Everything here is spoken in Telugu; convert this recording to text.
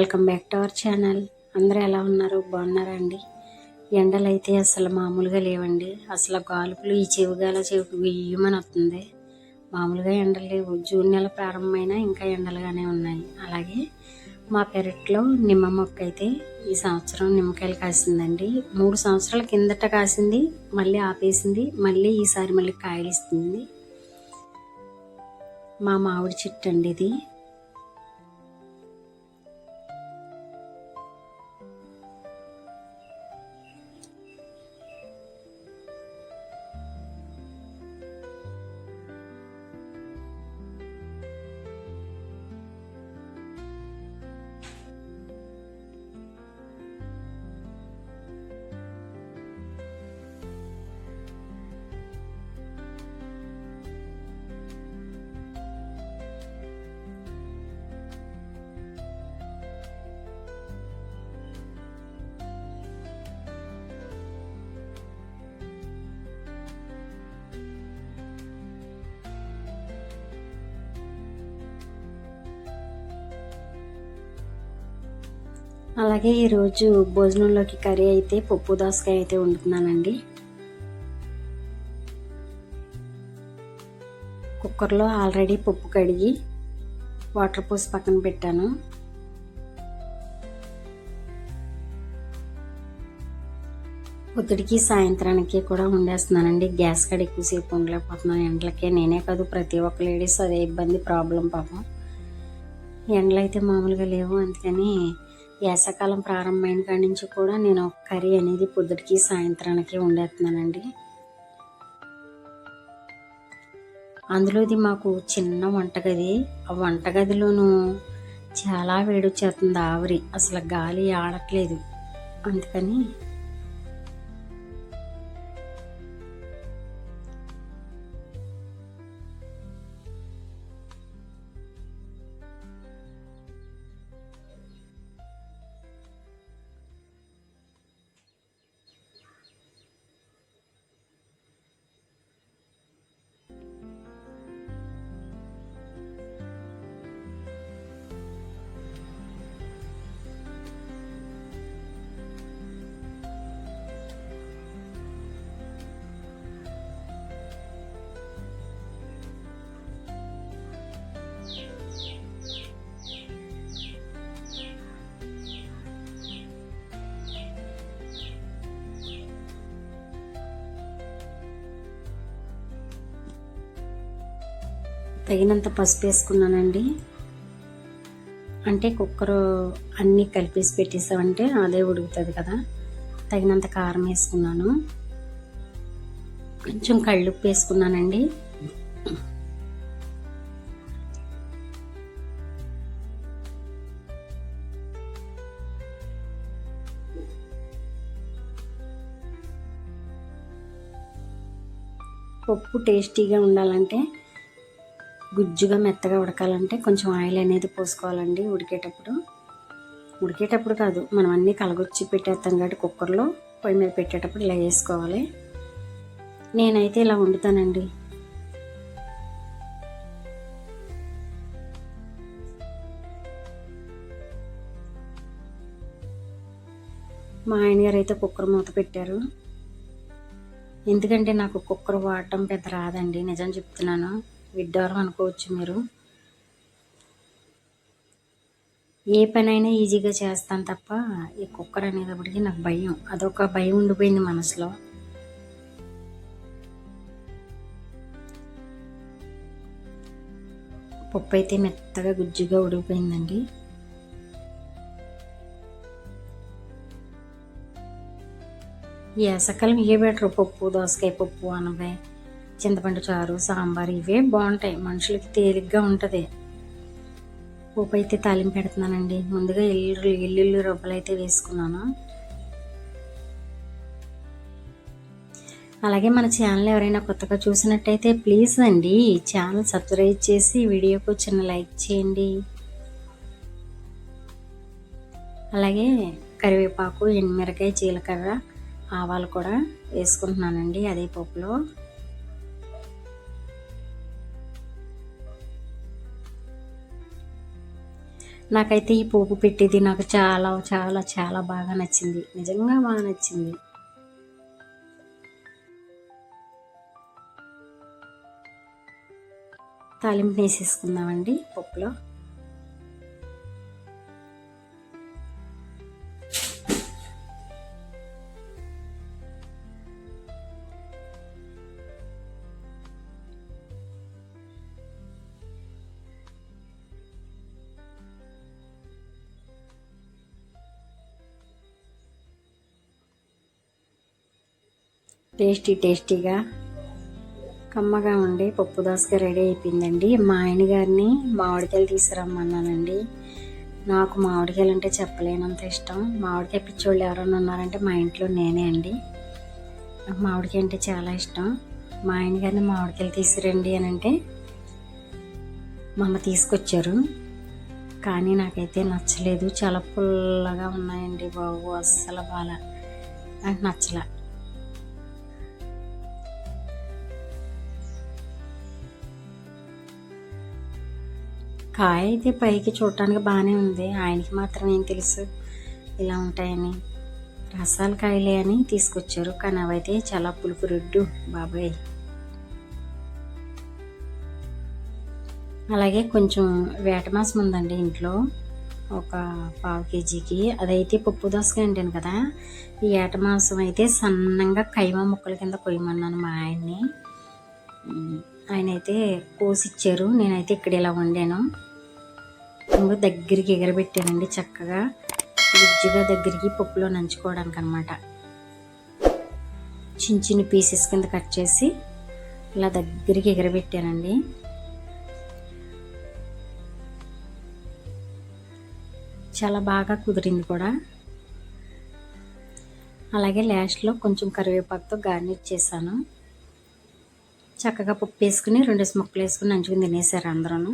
Welcome back to our channel. అందరూ ఎలా ఉన్నారు? బాగున్నారా అండి? ఎండలు అయితే అసలు మామూలుగా లేవండి. అసలు గాలుపులు ఈ చెవికి వెయ్యమని వస్తుంది. మామూలుగా ఎండలు లేవు. జూన్ నెల ప్రారంభమైనా ఇంకా ఎండలుగానే ఉన్నాయి. అలాగే మా పెరట్లో నిమ్మ మొక్క అయితే ఈ సంవత్సరం నిమ్మకాయలు కాసిందండి. 3 సంవత్సరాల కిందట కాసింది, మళ్ళీ ఆపేసింది, మళ్ళీ ఈసారి మళ్ళీ కాయలు ఇస్తుంది. మా మామిడి చెట్టు అండి ఇది. అలాగే ఈరోజు భోజనంలోకి కర్రీ అయితే పప్పు దోసకాయ అయితే వండుతున్నానండి. కుక్కర్లో ఆల్రెడీ పప్పు కడిగి వాటర్ పోసి పక్కన పెట్టాను. పొద్దుటికి సాయంత్రానికి కూడా వండేస్తున్నానండి. గ్యాస్ కాడ ఎక్కువసేపు ఉండలేకపోతున్నాను ఎండలకే. నేనే కాదు, ప్రతి ఒక్క లేడీస్ అదే ఇబ్బంది, ప్రాబ్లం పాపం. ఎండలు అయితే మామూలుగా లేవు. అందుకని వేసవకాలం ప్రారంభమైన కాడి నుంచి కూడా నేను కర్రీ అనేది పొద్దుటికి సాయంత్రానికి వండేస్తున్నానండి. అందులోది మాకు చిన్న వంటగది. ఆ వంటగదిలోనూ చాలా వేడొచ్చేస్తుంది, ఆవిరి, అసలు గాలి ఆడట్లేదు. అందుకని తగినంత పసుపు వేసుకున్నానండి. అంటే కుక్కర్ అన్నీ కలిపేసి పెట్టేసామంటే అదే ఉడుకుతుంది కదా. తగినంత కారం వేసుకున్నాను. కొంచెం కళ్ళుప్పు వేసుకున్నానండి. పప్పు టేస్టీగా ఉండాలంటే, గుజ్జుగా మెత్తగా ఉడకాలంటే కొంచెం ఆయిల్ అనేది పోసుకోవాలండి. ఉడికేటప్పుడు కాదు, మనం అన్నీ కలగొచ్చి పెట్టేస్తాం కాబట్టి కుక్కర్లో పొయ్యి మీద పెట్టేటప్పుడు ఇలా వేసుకోవాలి. నేనైతే ఇలా వండుతానండి. మా ఆయన గారు అయితే కుక్కర్ మూత పెట్టారు. ఎందుకంటే నాకు కుక్కర్ వాడటం పెద్ద రాదండి, నిజం చెప్తున్నాను. విడ్డూరం అనుకోవచ్చు మీరు. ఏ పనైనా ఈజీగా చేస్తాను తప్ప ఈ కుక్కర్ అనేటప్పటికీ నాకు భయం, అదొక భయం ఉండిపోయింది మనసులో. పప్పు అయితే మెత్తగా గుజ్జుగా ఉడికిపోయిందండి. ఈ వేసవకాలం ఇవే బెటర్. పప్పు, దోసకాయ పప్పు, అనపకాయ, చింతపండు చారు, సాంబార్ ఇవే బాగుంటాయి. మనుషులకి తేలిగ్గా ఉంటుంది. పప్పు అయితే తాలింపు పెడుతున్నానండి. ముందుగా ఎల్లుల్లి రొబ్బలు అయితే వేసుకున్నాను. అలాగే మన ఛానల్ ఎవరైనా కొత్తగా చూసినట్టయితే ప్లీజ్ అండి ఛానల్ సబ్స్క్రైబ్ చేసి వీడియోకు చిన్న లైక్ చేయండి. అలాగే కరివేపాకు, ఎండుమిరకాయ, జీలకర్ర, ఆవాలు కూడా వేసుకుంటున్నానండి అదే పప్పులో. నాకైతే ఈ పోపు పెట్టేది నాకు చాలా చాలా చాలా బాగా నచ్చింది, నిజంగా బాగా నచ్చింది. తాలింపు వేసేసుకుందామండి పప్పులో. టేస్టీగా కమ్మగా ఉండి పప్పు దోసకాయ రెడీ అయిపోయిందండి. మా ఆయన గారిని మామిడికాయలు తీసుకురమ్మన్నానండి. నాకు మామిడికాయలు అంటే చెప్పలేనంత ఇష్టం. మామిడికాయ పిచ్చోళ్ళు ఎవరైనా ఉన్నారంటే మా ఇంట్లో నేనే అండి. నాకు మామిడికాయ అంటే చాలా ఇష్టం. మా ఆయన గారిని మామిడికాయలు తీసుకురండి అని అంటే మా అమ్మ తీసుకొచ్చారు. కానీ నాకైతే నచ్చలేదు, చాలా పుల్లగా ఉన్నాయండి బాబు, అస్సలు బాగా నాకు నచ్చలే. కాయ అయితే పైకి చూడటానికి బాగానే ఉంది, ఆయనకి మాత్రం ఏం తెలుసు ఇలా ఉంటాయని. రసాల కాయలే అని తీసుకొచ్చారు, కానీ అవైతే చాలా పులుపు రెడ్డు బాబాయ్. అలాగే కొంచెం వేట మాంసం ఉందండి ఇంట్లో, ఒక 1/2 కేజీకి. అదైతే పప్పు దోసకాయ అంటాను కదా, ఈ ఏట మాంసం అయితే సన్నంగా కైమా ముక్కల కింద కొయ్యమన్నాను మా ఆయన్ని. ఆయన అయితే కోసిచ్చారు, నేనైతే ఇక్కడ ఇలా వండాను. దగ్గరికి ఎగరబెట్టానండి, చక్కగా గుజ్జుగా దగ్గరికి పప్పులో నంచుకోవడానికి అనమాట. చిన్న చిన్న పీసెస్ కింద కట్ చేసి ఇలా దగ్గరికి ఎగరబెట్టానండి. చాలా బాగా కుదిరింది కూడా. అలాగే లాస్ట్లో కొంచెం కరివేపాకుతో గార్నిష్ చేశాను. చక్కగా పప్పు వేసుకుని 2 ముక్కలు వేసుకుని నంచుకుని తినేసారు అందరూ.